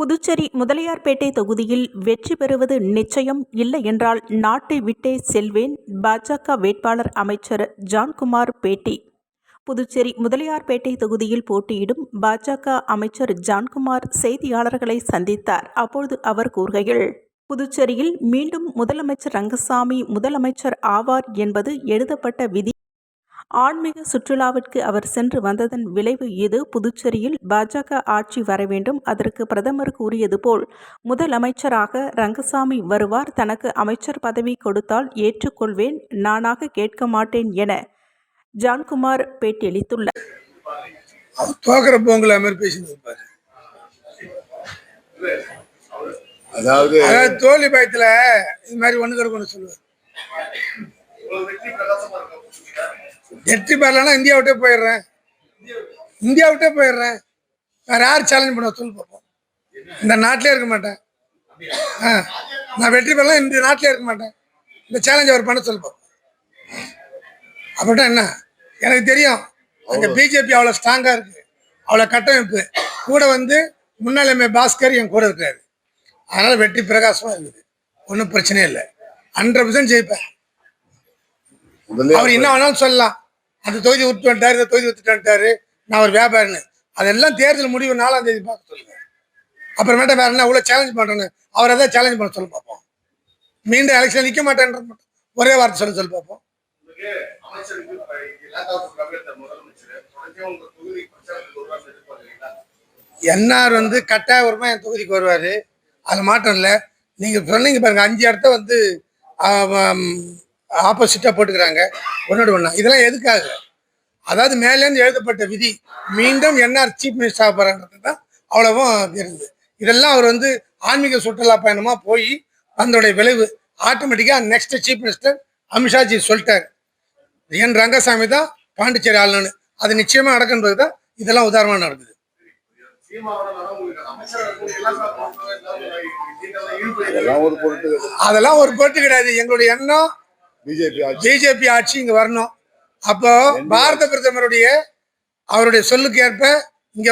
புதுச்சேரி முதலியார்பேட்டை தொகுதியில் வெற்றி பெறுவது நிச்சயம், இல்லை என்றால் நாட்டை விட்டே செல்வேன். பாஜக வேட்பாளர் அமைச்சர் ஜான்குமார் பேட்டி. புதுச்சேரி முதலியார்பேட்டை தொகுதியில் போட்டியிடும் பாஜக அமைச்சர் ஜான்குமார் செய்தியாளர்களை சந்தித்தார். அப்பொழுது அவர் கூறுகையில், புதுச்சேரியில் மீண்டும் முதலமைச்சர் ரங்கசாமி முதலமைச்சர் ஆவார் என்பது எழுதப்பட்ட விதி. ஆன்மீக சுற்றுலாவிற்கு அவர் சென்று வந்ததன் விளைவு இது. புதுச்சேரியில் பாஜக ஆட்சி வர வேண்டும். அதற்கு பிரதமர் கூறியது போல் முதலமைச்சராக ரங்கசாமி வருவார். தனக்கு அமைச்சர் பதவி கொடுத்தால் ஏற்றுக்கொள்வேன், நானாக கேட்க மாட்டேன் என ஜான்குமார் பேட்டியளித்துள்ளார். அதாவது தோல்வி பயத்துல இது மாதிரி ஒண்ணு சொல்லுவார். வெற்றி பெறலன்னா இந்தியா விட்டே போயிடுறேன். வேற யார் சேலஞ்ச் பண்ண சொல்லு பார்ப்போம். இந்த நாட்டிலே இருக்க மாட்டேன். நான் வெற்றி பெறலாம், இந்த நாட்டிலே இருக்க மாட்டேன். இந்த சேலஞ்ச் அவர் பண்ண சொல்லு பார்ப்போம். அப்படின்னா என்ன, எனக்கு தெரியும். அங்கே பிஜேபி அவ்வளோ ஸ்ட்ராங்காக இருக்கு, அவ்வளோ கட்டமைப்பு. கூட முன்னாள் எம்ஏ பாஸ்கர் என் கூட இருக்காரு. அதனால வெற்றி பிரகாசமாக இருக்குது. ஒன்றும் பிரச்சனையே இல்லை. 100% ஜெயிப்பேன். அவர் என்ன வேணாலும் சொல்லலாம். அந்த தொகுதி விட்டு வந்துட்டாரு, இந்த தொகுதி விட்டுட்டு வந்துட்டாரு, நான் ஒரு வியாபாரின்னு. அதெல்லாம் தேர்தல் முடிவு 4ஆம் தேதி பார்க்க சொல்லுங்க. அப்புறமேட்டா வேற என்ன இவ்வளோ சேலஞ்ச் பண்ணுறேன்னு அவர் எதாவது சேலஞ்ச் பண்ண சொல்லி பார்ப்போம். மீண்டும் எலெக்ஷன் நிற்க மாட்டேன்ற ஒரே வார்த்தை சொல்லி பார்ப்போம். என்ஆர் கட்டாயபூர்வமாக என் தொகுதிக்கு வருவார். அது மாற்றம் இல்லை. நீங்கள் சொன்னீங்க பாருங்க, 5 இடத்த ஆப்போசிட்டாக போட்டுக்கிறாங்க ஒன்னோட ஒன்றா. இதெல்லாம் எதுக்காக? அதாவது மேலேருந்து எழுதப்பட்ட விதி. மீண்டும் என்ஆர் சீஃப் மினிஸ்டர் ஆக போகிறான்றது தான் அவ்வளவும் இருக்குது. இதெல்லாம் அவர் ஆன்மீக சுற்றுலா பயணமாக போய் அதனுடைய விளைவு. ஆட்டோமேட்டிக்காக நெக்ஸ்ட் சீஃப் மினிஸ்டர் அமித்ஷாஜி சொல்லிட்டார், என் ரங்கசாமி தான் பாண்டிச்சேரி ஆளுநர்னு. அது நிச்சயமாக நடக்குன்றது தான் இதெல்லாம் உதாரணமாக நடக்குது. அதெல்லாம் ஒரு பொருட்டு கிடையாது. எங்களுடைய எண்ணம் பிஜேபி ஆட்சி இங்க வரணும். அப்போ பாரத பிரதமருடைய அவருடைய சொல்லுக்கு ஏற்ப இங்க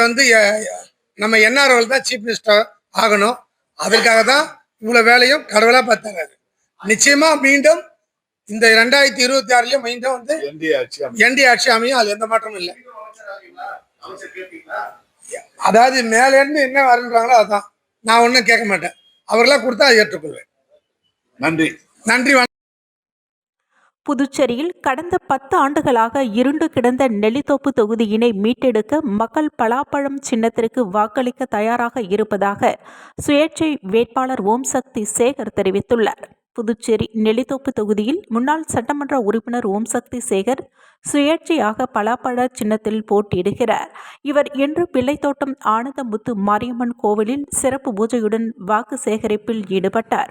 நம்ம என்ஆர் தான் சீஃப் மினிஸ்டர் ஆகணும். அதற்காக தான் இவ்வளவு வேலையும் கடவுளா பார்த்தாங்க. நிச்சயமா மீண்டும் இந்த 2026 மீண்டும் என்டி ஆட்சி அமையும். அது எந்த மாற்றமும் இல்லை. அதாவது மேல இருந்து என்ன வருன்றாங்களோ அதுதான். நான் ஒன்றும் கேட்க மாட்டேன். அவர்களாம் கொடுத்தா அதை ஏற்றுக்கொள்வேன். நன்றி. புதுச்சேரியில் கடந்த 10 ஆண்டுகளாக இருண்டு கிடந்த நெல்லித்தோப்பு தொகுதியினை மீட்டெடுக்க மக்கள் பலாப்பழம் சின்னத்திற்கு வாக்களிக்க தயாராக இருப்பதாக சுயேட்சை வேட்பாளர் ஓம் சக்தி சேகர் தெரிவித்துள்ளார். புதுச்சேரி நெல்லித்தோப்பு தொகுதியில் முன்னாள் சட்டமன்ற உறுப்பினர் ஓம் சக்தி சேகர் சுயேட்சையாக பலாப்பழ சின்னத்தில் போட்டியிடுகிறார். இவர் இன்று பிள்ளைத்தோட்டம் ஆனந்தமுத்து மாரியம்மன் கோவிலில் சிறப்பு பூஜையுடன் வாக்கு சேகரிப்பில் ஈடுபட்டார்.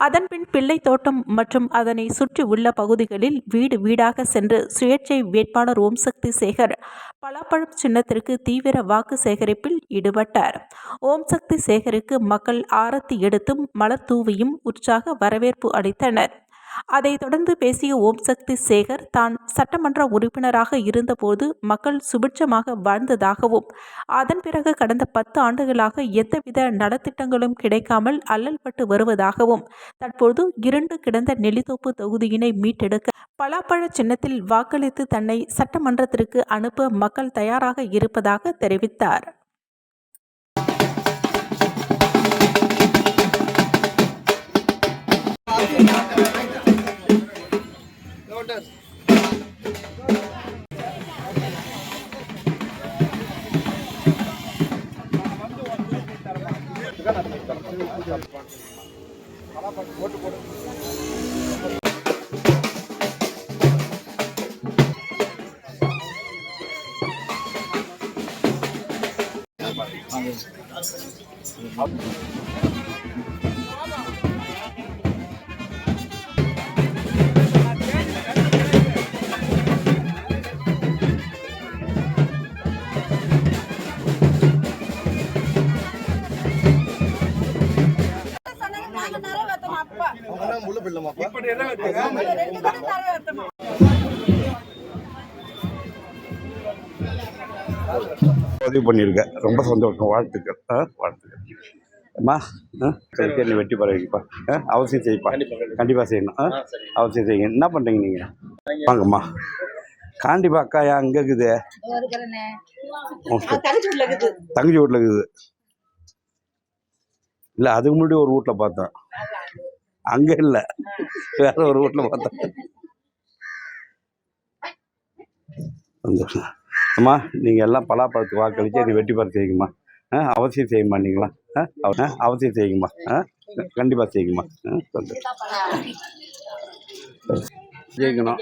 அதன்பின் பிள்ளைத்தோட்டம் மற்றும் அதனை சுற்றி உள்ள பகுதிகளில் வீடு வீடாக சென்று சுயேட்சை வேட்பாளர் ஓம் சக்தி சேகர் பலாப்பழம் சின்னத்திற்கு தீவிர வாக்கு சேகரிப்பில் ஈடுபட்டார். ஓம் சக்தி சேகருக்கு மக்கள் ஆரத்தி எடுத்தும் மலர் தூவியும் உற்சாக வரவேற்பு அளித்தனர். அதைத் தொடர்ந்து பேசிய ஓம் சக்தி சேகர் தான் சட்டமன்ற உறுப்பினராக இருந்தபோது மக்கள் சுபிட்சமாக வாழ்ந்ததாகவும், அதன் பிறகு கடந்த 10 ஆண்டுகளாக எந்தவித நலத்திட்டங்களும் கிடைக்காமல் அல்லல்பட்டு வருவதாகவும், தற்போது இருண்டு கிடந்த நெல்லித்தோப்பு தொகுதியினை மீட்டெடுக்க பலாப்பழ சின்னத்தில் வாக்களித்து தன்னை சட்டமன்றத்திற்கு அனுப்ப மக்கள் தயாராக இருப்பதாக தெரிவித்தார். பதிவு பண்ணியிருக்கேன். ரொம்ப சந்தோஷம். வாழ்த்துக்கள். அம்மா நீ வெட்டி போகிற வைப்பா அவசியம் செய்ப்பா. கண்டிப்பாக செய்யணும். அவசியம் செய்யுங்க. என்ன பண்ணுறீங்க நீங்கள்? வாங்கம்மா. கண்டிப்பாக அக்கா அங்கே இருக்குது. தங்கச்சி வீட்டில் இருக்குது. இல்லை அதுக்கு முன்னாடி ஒரு வீட்டில் பார்த்தேன். அங்கே இல்லை, வேற ஒரு வீட்டில் பார்த்தேன். சந்தோஷம். அம்மா நீங்கள் எல்லாம் பலாப்பழத்துக்கு வாக்களித்து நீ வெட்டி போகிற செய்யுங்கம்மா. அவசியம் செய்யுமா நீங்களா? அவசியம் செய்யுங்கம்மா. கண்டிப்பாக செய்யுங்கம்மா. ஜெயிக்கணும்.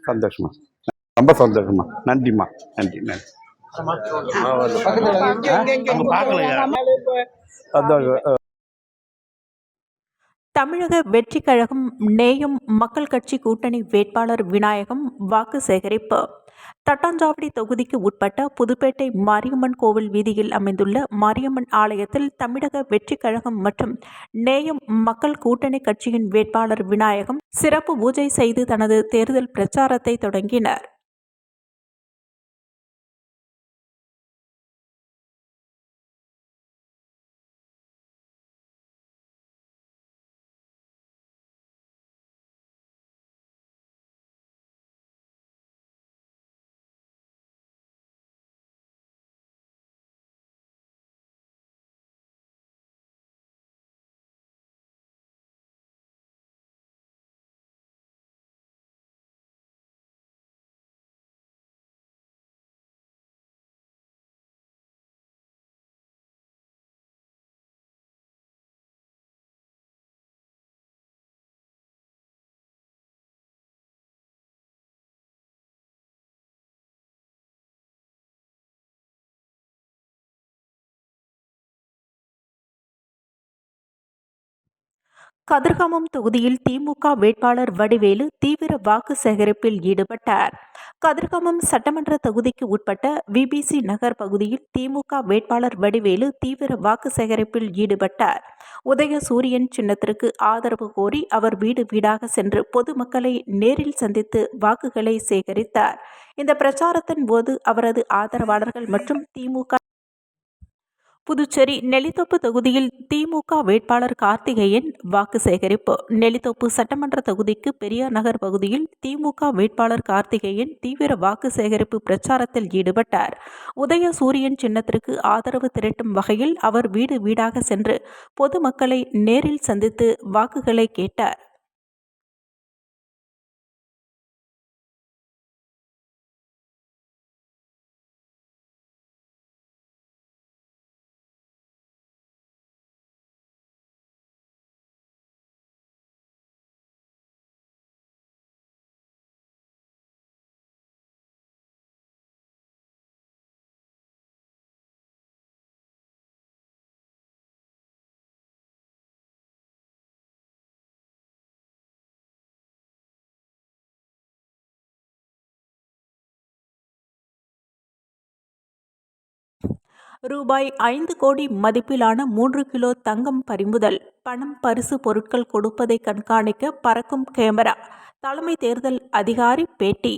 சந்தோஷமா, ரொம்ப சந்தோஷமா. நன்றிம்மா. நன்றி நன்றி. சந்தோஷம். தமிழக வெற்றிக் கழகம் நேயம் மக்கள் கட்சி கூட்டணி வேட்பாளர் விநாயகம் வாக்கு சேகரிப்பு. தட்டாஞ்சாவடி தொகுதிக்கு உட்பட்ட புதுப்பேட்டை மாரியம்மன் கோவில் வீதியில் அமைந்துள்ள மாரியம்மன் ஆலயத்தில் தமிழக வெற்றிக் கழகம் மற்றும் நேயம் மக்கள் கூட்டணி கட்சியின் வேட்பாளர் விநாயகம் சிறப்பு பூஜை செய்து தனது தேர்தல் பிரச்சாரத்தை தொடங்கினார். கதிர்காமம் தொகுதியில் திமுக வேட்பாளர் வடிவேலு தீவிர வாக்கு சேகரிப்பில் ஈடுபட்டார். கதிர்காமம் சட்டமன்ற தொகுதிக்கு உட்பட்ட விபிசி நகர் பகுதியில் திமுக வேட்பாளர் வடிவேலு தீவிர வாக்கு சேகரிப்பில் ஈடுபட்டார். உதயசூரியன் சின்னத்திற்கு ஆதரவு கோரி அவர் வீடு வீடாக சென்று பொதுமக்களை நேரில் சந்தித்து வாக்குகளை சேகரித்தார். இந்த பிரச்சாரத்தின் போது அவரது ஆதரவாளர்கள் மற்றும் திமுக புதுச்சேரி நெல்லித்தோப்பு தொகுதியில் திமுக வேட்பாளர் கார்த்திகேயன் வாக்கு சேகரிப்பு. நெல்லித்தோப்பு சட்டமன்ற தொகுதிக்கு பெரியார் நகர் பகுதியில் திமுக வேட்பாளர் கார்த்திகேயன் தீவிர வாக்கு சேகரிப்பு பிரச்சாரத்தில் ஈடுபட்டார். உதயசூரியன் சின்னத்திற்கு ஆதரவு திரட்டும் வகையில் அவர் வீடு வீடாக சென்று பொதுமக்களை நேரில் சந்தித்து வாக்குகளை கேட்டார். ரூபாய் 5 கோடி மதிப்பிலான 3 கிலோ தங்கம் பறிமுதல். பணம் பரிசு பொருட்கள் கொடுப்பதை கண்காணிக்க பறக்கும் கேமரா. தலைமை தேர்தல் அதிகாரி பேட்டி.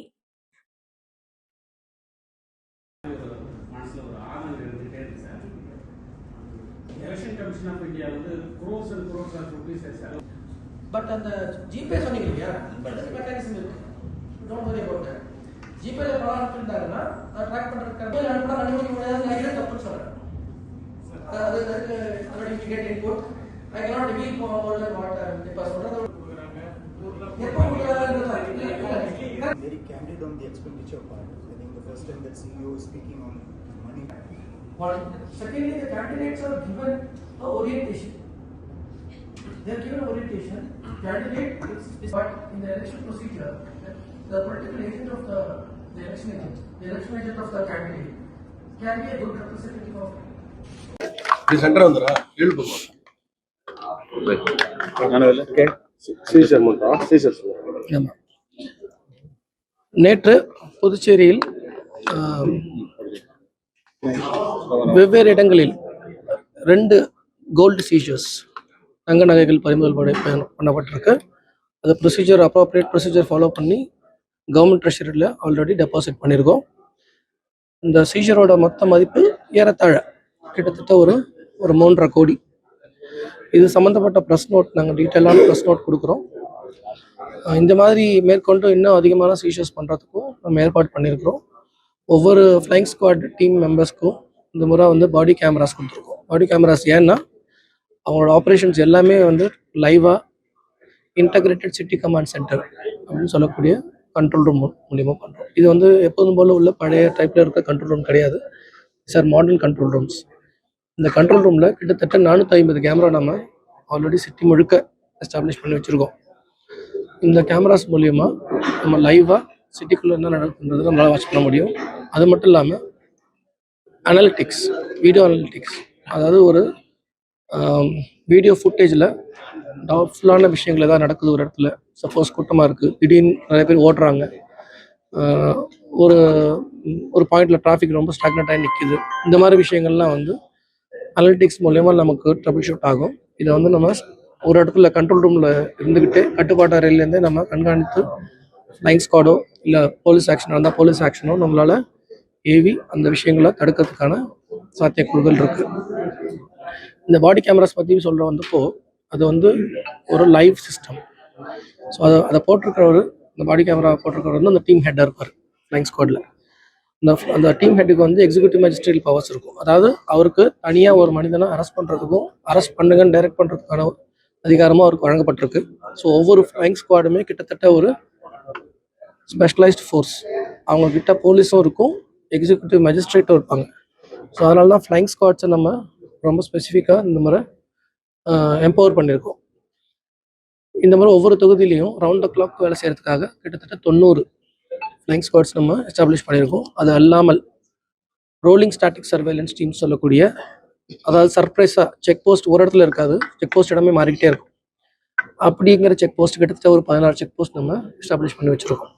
பட் அந்த ஜிபே சொன்னீங்க இல்லையா, அதுக்கு மெக்கானிசம் இருக்கு. Don't worry about that. ஜிபேல பணம் இருந்தாருன்னா அதை ட்ராக் பண்றதுக்கு அனுப்பா கண்டுபிடிக்க முடியாது. நான் தப்புன்னு சொல்றேன். அது already we get input. I cannot reveal more than what இப்ப சொல்றது எப்போ very candid on the expenditure part. I think the first time that CEO is speaking on money. Well, secondly, the candidates are given a orientation. They are given orientation. Candidate is but in the election procedure, the political agent of the election agent of the candidate can be a good representative of. The center vandra help நேற்று புதுச்சேரியில் வெவ்வேறு இடங்களில் 2 gold seizures தங்க நகைகள் பறிமுதல் பண்ணப்பட்டிருக்கு. அது procedure appropriate procedure follow பண்ணி கவர்மெண்ட் ட்ரெஷரியில் ஆல்ரெடி டெபாசிட் பண்ணியிருக்கோம். இந்த சீஜரோட மொத்த மதிப்பு ஏறத்தாழ கிட்டத்தட்ட ஒரு 3.5 கோடி. இது சம்மந்தப்பட்ட ப்ரெஸ் நோட் நாங்கள் டீட்டெயிலான ப்ரெஸ் நோட் கொடுக்குறோம். இந்த மாதிரி மேற்கொண்டு இன்னும் அதிகமான சீஷர்ஸ் பண்ணுறதுக்கும் நம்ம ஏற்பாடு பண்ணியிருக்கிறோம். ஒவ்வொரு ஃப்ளைங் ஸ்குவாட் டீம் மெம்பர்ஸ்க்கும் இந்த முறை வந்து பாடி கேமராஸ் கொடுத்துருக்கோம். பாடி கேமராஸ் ஏன்னா அவங்களோட ஆப்ரேஷன்ஸ் எல்லாமே வந்து லைவாக இன்டகிரேட்டட் சிட்டி கமாண்ட் சென்டர் அப்படின்னு சொல்லக்கூடிய கண்ட்ரோல் ரூம் மூலிமா பண்ணுறோம். இது வந்து எப்போதும் போல் உள்ள பழைய டைப்பில் இருக்க கண்ட்ரோல் ரூம் கிடையாது. Sir modern control rooms. இந்த கண்ட்ரோல் ரூமில் கிட்டத்தட்ட 450 கேமரா நம்ம ஆல்ரெடி சிட்டி முழுக்க எஸ்டாப்ளிஷ் பண்ணி வச்சுருக்கோம். இந்த கேமராஸ் மூலிமா நம்ம லைவாக சிட்டிக்குள்ளே என்ன நடக்குன்றது நம்மளால் வாட்ச் பண்ண முடியும். அது மட்டும் இல்லாமல் அனலிட்டிக்ஸ், வீடியோ அனலிட்டிக்ஸ், அதாவது ஒரு வீடியோ ஃபுட்டேஜில் டவுட்ஃபுல்லான விஷயங்கள் எதாவது நடக்குது ஒரு இடத்துல, சப்போஸ் கூட்டமாக இருக்குது, திடீர்னு நிறைய பேர் ஓடுறாங்க, ஒரு ஒரு பாயிண்டில் டிராஃபிக் ரொம்ப ஸ்டாக்னட் ஆகி நிற்கிது, இந்த மாதிரி விஷயங்கள்லாம் வந்து அனலிட்டிக்ஸ் மூலயமா நமக்கு ட்ரபிள் ஷூட் ஆகும். இதை வந்து நம்ம ஒரு இடத்துல கண்ட்ரோல் ரூமில் இருந்துக்கிட்டே கட்டுப்பாட்டு அறையிலேருந்தே நம்ம கண்காணித்து ஃப்ளைங் ஸ்குவாடோ இல்லை போலீஸ் ஆக்ஷன் இருந்தால் போலீஸ் ஆக்ஷனோ நம்மளால் ஏவி அந்த விஷயங்களை தடுக்கிறதுக்கான சாத்தியக்கூறுகள் இருக்குது. இந்த பாடி கேமராஸ் பற்றி சொல்கிற வந்தப்போ அது வந்து ஒரு லைவ் சிஸ்டம். ஸோ அதை போட்டிருக்கிறவர், இந்த பாடி கேமரா போட்டிருக்கிறவர் வந்து அந்த டீம் ஹெட்டாக இருப்பார் ஃப்ளைங் ஸ்குவாடில். அந்த டீம் ஹெட்டுக்கு வந்து எக்ஸிக்யூட்டிவ் மேஜிஸ்ட்ரேட் பவர்ஸ் இருக்கும். அதாவது அவருக்கு தனியாக ஒரு மனிதனை அரெஸ்ட் பண்ணுறதுக்கும் அரெஸ்ட் பண்ணுங்கன்னு டைரக்ட் பண்ணுறதுக்கான அதிகாரமும் அவருக்கு வழங்கப்பட்டிருக்கு. ஸோ ஒவ்வொரு ஃப்ளைங் ஸ்குவாடுமே கிட்டத்தட்ட ஒரு ஸ்பெஷலைஸ்ட் ஃபோர்ஸ். அவங்கக்கிட்ட போலீஸும் இருக்கும், எக்ஸிக்யூட்டிவ் மேஜிஸ்ட்ரேட்டும் இருப்பாங்க. ஸோ அதனால தான் ஃப்ளைங் ஸ்குவாட்ஸை நம்ம ரொம்ப ஸ்பெசிஃபிக்காக இந்த முறை எம்பவர் பண்ணியிருக்கோம். இந்த மாதிரி ஒவ்வொரு தொகுதியிலையும் ரவுண்ட் த கிளாக் வேலை செய்கிறதுக்காக கிட்டத்தட்ட 90 ஃப்ளைங் ஸ்குவாட்ஸ் நம்ம எஸ்டாப்ளிஷ் பண்ணியிருக்கோம். அது அல்லாமல் ரோலிங் ஸ்டாட்டிக் சர்வேலன்ஸ் டீம் சொல்லக்கூடிய, அதாவது சர்ப்ரைஸாக செக் போஸ்ட் ஒரு இடத்துல இருக்காது, செக் போஸ்ட் இடமே மாறிக்கிட்டே இருக்கும். அப்படிங்கிற செக் போஸ்ட் கிட்டத்தட்ட ஒரு 16 செக் போஸ்ட் நம்ம எஸ்டாப்ளிஷ் பண்ணி வச்சுருக்கோம்.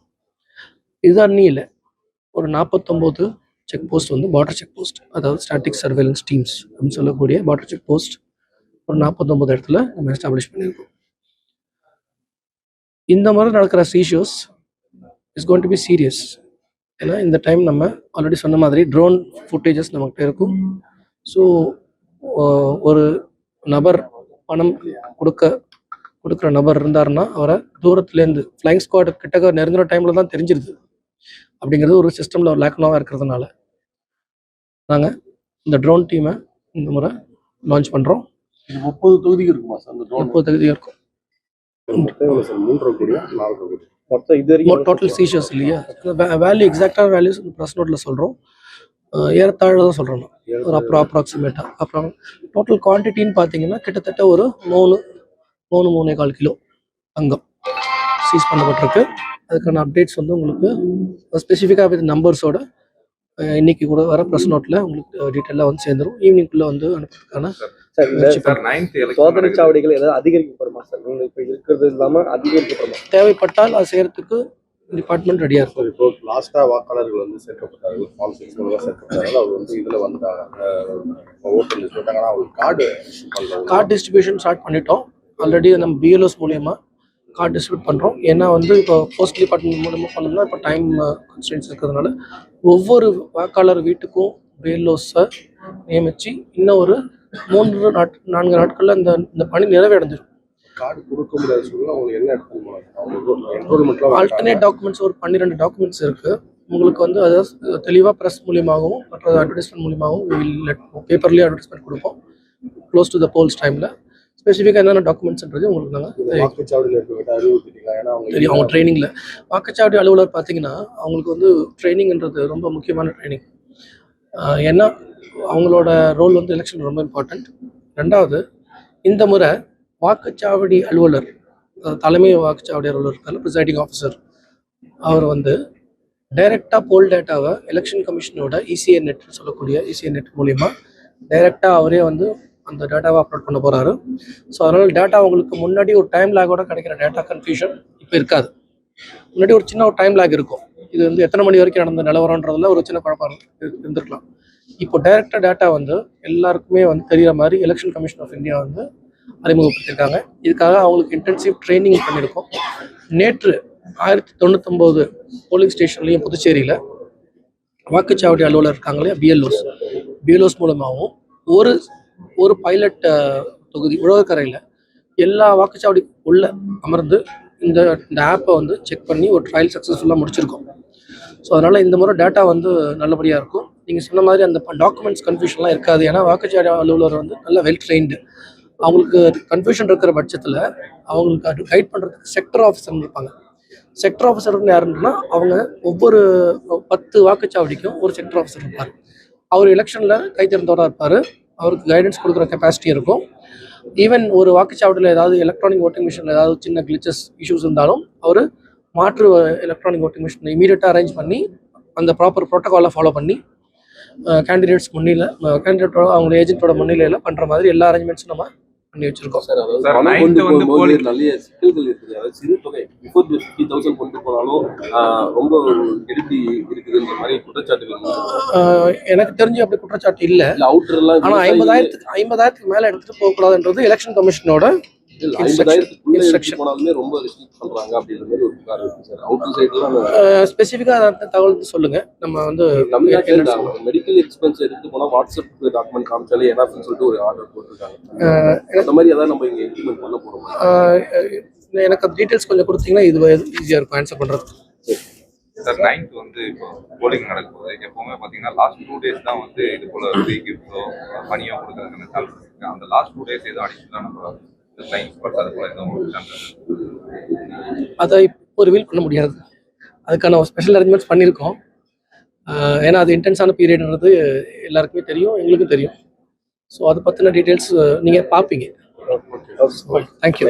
இதுதான் நீ இல்லை, ஒரு 49 செக் போஸ்ட் வந்து பார்டர் செக் போஸ்ட், அதாவது ஸ்டாட்டிக் சர்வேலன்ஸ் டீம்ஸ் அப்படின்னு சொல்லக்கூடிய பார்டர் செக் போஸ்ட் ஒரு 49 இடத்துல நம்ம எஸ்டாப்ளிஷ் பண்ணியிருக்கோம். இந்த மாதிரி நடக்கிற seizures is going to be serious. ஏன்னா இந்த டைம் நம்ம ஆல்ரெடி சொன்ன மாதிரி ட்ரோன் ஃபுட்டேஜஸ் நம்மகிட்ட இருக்கும். ஸோ ஒரு நபர் பணம் கொடுக்குற நபர் இருந்தாருன்னா அவரை தூரத்துலேருந்து ஃப்ளைங் ஸ்குவாட் கிட்டக்க நெருங்குற டைமில் தான் தெரிஞ்சிருது. அப்படிங்கிறது ஒரு சிஸ்டமில் ஒரு லேக்னாவாக இருக்கிறதுனால நாங்கள் இந்த ட்ரோன் டீமை இந்த முறை லான்ச் பண்ணுறோம். 30 தொகுதிக்கு இருக்குமா சார்? அந்த 30 தொகுதியாக இருக்கும். டோட்டல் சீஷர்ஸ் இல்லையா, வேல்யூ எக்ஸாக்டான வேல்யூஸ் ப்ரெஸ் நோட்டில் சொல்கிறோம், ஏறத்தாழ தான் சொல்கிறோம். ஒரு அப்ராக்சிமேட்டாக அப்புறம் டோட்டல் குவான்டிட்டின்னு பார்த்தீங்கன்னா கிட்டத்தட்ட ஒரு 3.4 கிலோ தங்கம் சீஸ் பண்ணப்பட்டிருக்கு. அதுக்கான அப்டேட்ஸ் வந்து உங்களுக்கு ஸ்பெசிஃபிக்காக வித் நம்பர்ஸோட இன்னைக்கு கூட வர ப்ரெஸ் நோட்டில் உங்களுக்கு டீட்டெயிலாக வந்து சேர்ந்துடும். ஈவினிங்குள்ளே வந்து அனுப்புறதுக்கான சோதனை சாவடிகள் ஏதாவது அதிகரிக்கப்படுமா சார்? நீங்கள் இப்போ இருக்கிறது இல்லாமல் அதிகரிக்கப்படுமா? தேவைப்பட்டால் அது செய்யறதுக்கு டிபார்ட்மெண்ட் ரெடியாக இருக்கும். இப்போ லாஸ்ட்டாக வாக்காளர்கள் வந்து சேர்க்கப்பட்டார்கள், ஃபார்ம் 6 மூலமாக சேர்க்கப்பட்டார்கள். அவர் வந்து இதில் வந்தாங்க, ஓட்டு லிஸ்ட் போட்டாங்க. ஆனால் அவங்களுக்கு கார்டு டிஸ்ட்ரிபியூஷன் ஸ்டார்ட் பண்ணிட்டோம். ஆல்ரெடி நம்ம பிஎல்ஓஸ் மூலயமா கார்டு டிஸ்ட்ரிபியூட் பண்ணுறோம். ஏன்னா வந்து இப்போ போஸ்ட் டிபார்ட்மெண்ட் மூலமாக பண்ணோம்னா இப்போ டைம் கன்ஸ்ட்ரெயின்ஸ் இருக்கிறதுனால ஒவ்வொரு வாக்காளர் வீட்டுக்கும் பிஎல்ஓஸை நியமித்து இன்னும் ஒரு 3-4 நாட்களில் இந்த பணி நிறைவடைஞ்சிடும். கார்டு கொடுக்க முடியாத சூழ்நிலை அவங்களுக்கு என்ன எடுத்து ஆல்டர்னேட் டாக்குமெண்ட்ஸ் ஒரு 12 டாக்குமெண்ட்ஸ் இருக்குது. உங்களுக்கு வந்து அதை தெளிவாக ப்ரெஸ் மூலியமாகவும் மற்ற அட்வர்டைஸ்மெண்ட் மூலியமாகவும் பேப்பர்லேயே அட்வர்டைஸ்மெண்ட் கொடுப்போம். க்ளோஸ் டு த போல்ஸ் டைமில் ஸ்பெசிஃபிக்காக என்னென்ன டாக்குமெண்ட்ஸ்ன்றது உங்களுக்கு நாங்கள் வாக்குச்சாவடியில் அறிவுறுத்திட்டீங்க. ஏன்னா தெரியும். அவங்க ட்ரைனிங்கில் வாக்குச்சாவடி அலுவலர் பார்த்தீங்கன்னா அவங்களுக்கு வந்து ட்ரைனிங்ன்றது ரொம்ப முக்கியமான ட்ரைனிங். ஏன்னா அவங்களோட ரோல் வந்து எலெக்ஷன் ரொம்ப இம்பார்ட்டண்ட். ரெண்டாவது, இந்த முறை வாக்குச்சாவடி அலுவலர், தலைமை வாக்குச்சாவடி அலுவலர் இருக்காங்க, ப்ரிசைடிங் ஆஃபீஸர், அவர் வந்து டைரெக்டாக போல் டேட்டாவை எலெக்ஷன் கமிஷனோட இசிஐ நெட் சொல்லக்கூடிய இசிஐ நெட் மூலிமா டைரெக்டாக அவரே வந்து அந்த டேட்டாவை அப்லோட் பண்ண போகிறாரு. ஸோ அதனால் டேட்டா உங்களுக்கு முன்னாடி ஒரு டைம் லேக்கோட கிடைக்கிற டேட்டா கன்ஃபியூஷன் இப்போ இருக்காது. முன்னாடி ஒரு சின்ன ஒரு டைம் லேக் இருக்கும். இது வந்து எத்தனை மணி வரைக்கும் நடந்த நிலவரன்றதுல ஒரு சின்ன குழப்பம் இருந்திருக்கலாம். இப்போ டைரெக்டாக டேட்டா வந்து எல்லாருக்குமே வந்து தெரிகிற மாதிரி எலெக்ஷன் கமிஷன் ஆஃப் இந்தியா வந்து அறிமுகப்படுத்தியிருக்காங்க. இதுக்காக அவங்களுக்கு இன்டென்சிவ் ட்ரைனிங் பண்ணியிருக்கோம். நேற்று 1099 போலிங் ஸ்டேஷன்லேயும் புதுச்சேரியில் வாக்குச்சாவடி அலுவலர் இருக்காங்களே பிஎல்ஓஸ் மூலமாகவும் ஒரு பைலட் தொகுதி உழவர்கரையில் எல்லா வாக்குச்சாவடி உள்ள அமர்ந்து இந்த ஆப்பை வந்து செக் பண்ணி ஒரு ட்ரையல் சக்ஸஸ்ஃபுல்லாக முடிச்சிருக்கோம். ஸோ அதனால் இந்த முறை டேட்டா வந்து நல்லபடியாக இருக்கும். நீங்கள் சொன்ன மாதிரி அந்த டாக்குமெண்ட்ஸ் கன்ஃபியூஷன்லாம் இருக்காது. ஏன்னா வாக்குச்சாவடி அலுவலர் வந்து நல்ல வெல் ட்ரெயின்டு. அவங்களுக்கு கன்ஃபியூஷன் இருக்கிற பட்சத்தில் அவங்களுக்கு அது கைட் பண்ணுறதுக்கு செக்டர் ஆஃபீஸர்னு இருப்பாங்க. செக்டர் ஆஃபீஸர்னு யாருன்னா அவங்க ஒவ்வொரு 10 வாக்குச்சாவடிக்கும் ஒரு செக்டர் ஆஃபீஸர் இருப்பார். அவர் எலெக்ஷனில் கை திறந்தவராக இருப்பார். அவருக்கு கைடன்ஸ் கொடுக்குற கெப்பாசிட்டி இருக்கும். ஈவன் ஒரு வாக்குச்சாவடியில் ஏதாவது எலக்ட்ரானிக் ஓட்டிங் மிஷினில் ஏதாவது சின்ன கிளிச்சஸ் இஷ்யூஸ் இருந்தாலும் அவர் மாற்று எலக்ட்ரானிக் ஓட்டிங் மிஷினை இமீடியட்டாக அரேஞ்ச் பண்ணி அந்த ப்ராப்பர் ப்ரோட்டோகாலை ஃபாலோ பண்ணி கேண்டிடேட்ஸ் முன்னிலை கேண்டிடேட்டோட அவங்க ஏஜென்ட்டோட முன்னிலையில் பண்ணுற மாதிரி எல்லா அரேஞ்ச்மெண்ட்ஸும் நம்ம பண்ணி வச்சிருக்கோம். சார், அதாவது பணம் கொண்டு போகும்போது நிறைய சிக்கல்கள் இருக்குது. அதாவது சிறு தொகை பிஃபோர் 50,000 கொண்டு போனாலும் ரொம்ப கெடுபி இருக்குதுன்ற மாதிரி குற்றச்சாட்டுகள் எனக்கு தெரிஞ்சு அப்படி குற்றச்சாட்டு இல்லை. அவுட்டர்லாம் ஆனால் 50,000க்கு மேலே எடுத்துகிட்டு போகக்கூடாதுன்றது எலெக்ஷன் கமிஷனோட 50,000 போனாலுமே ரொம்ப ரெஸ்ட்ரிக்ட் பண்றாங்க அப்படின்ற மாதிரி ஒரு புகார் இருக்கு சார். அவுட்டர் சைட்லாம் ஸ்பெசிஃபிக்காக தகவல் சொல்லுங்க. நம்ம வந்து தமிழ்நாட்டில் மெடிக்கல் எக்ஸ்பென்ஸ் எடுத்து போனால் வாட்ஸ்அப் டாக்குமெண்ட் காமிச்சாலே ஏனாஃப்னு சொல்லிட்டு ஒரு ஆர்டர் போட்டிருக்காங்க. அந்த மாதிரி ஏதாவது நம்ம இங்கே இம்ப்ளிமெண்ட் பண்ண போகிறோம். எனக்கு அந்த டீட்டெயில்ஸ் கொஞ்சம் கொடுத்தீங்கன்னா இது ஈஸியாக இருக்கும் ஆன்சர் பண்ணுறது. சார் 9th வந்து இப்போ போலிங் நடக்கும்போது எப்பவுமே பார்த்தீங்கன்னா லாஸ்ட் 2 days தான் வந்து இது போல ஃப்ரீ கிஃப்ட்டோ பணியோ கொடுக்குறதுக்கான சான்சஸ் இருக்குது. அந்த லாஸ்ட் 2 days எதுவும் அடிஷனலாக நம்ம அதை இப்போ ரிவீல் பண்ண முடியாது. அதுக்கான ஸ்பெஷல் அரேஞ்ச்மெண்ட்ஸ் பண்ணியிருக்கோம். ஏன்னா அது இன்டென்ஸான பீரியட்ன்றது எல்லாருக்குமே தெரியும், எங்களுக்கும் தெரியும். ஸோ அதை பற்றின டீட்டெயில்ஸ் நீங்கள் பார்ப்பீங்க. தேங்க்யூ.